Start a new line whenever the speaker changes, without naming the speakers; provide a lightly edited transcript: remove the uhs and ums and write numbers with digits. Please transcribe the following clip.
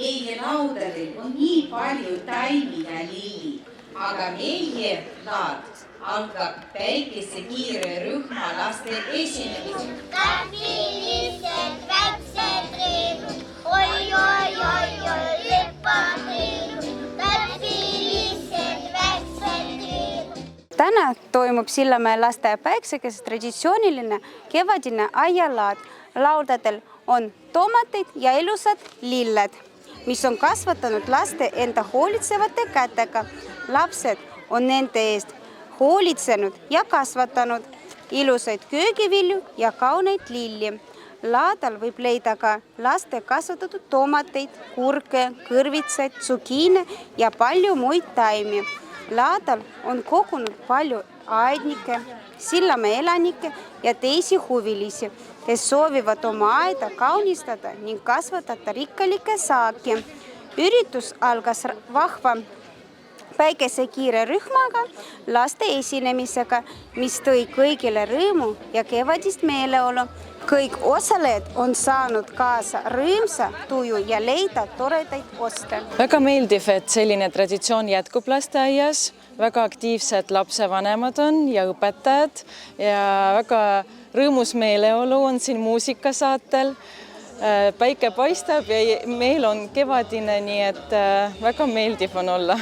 meie laudadel on nii palju taimi ja lilli, aga meie laad algab päikesekiire rühma laste esinemisega.
Täpilised väiksed reenud, oi, lepatreenud, täpilised väiksed reenud.
Täna toimub Sillamäe lasteaia päiksekeses traditsiooniline kevadine aialaad. Laudadel on tomateid ja ilusad lilled, mis on kasvatanud laste enda hoolitsevate kätega. Lapsed on nende eest hoolitsenud ja kasvatanud ilusaid köögivilju ja kauneid lilli. Laadal võib leida ka laste kasvatatud tomateid, kurke, kõrvitsaid, tsukiine ja palju muid taimi. Laadal on kogunud palju aednikke, Sillamäe elanikke ja teisi huvilisi, kes soovivad oma aeda kaunistada ning kasvatada rikkalikke saaki. Üritus algas vahva päikesekiire rühmaga laste esinemisega, mis tõi kõigile rõõmu ja kevadist meeleolu. Kõik osalejad on saanud kaasa rõõmsa tuju ja leida toredaid oste.
Väga meeldiv, et selline traditsioon jätkub lasteaias. Väga aktiivsed lapsevanemad on ja õpetajad ja väga rõõmus meeleolu on siin muusikasaatel. Päike paistab ja meil on kevadine, nii et väga meeldiv on olla.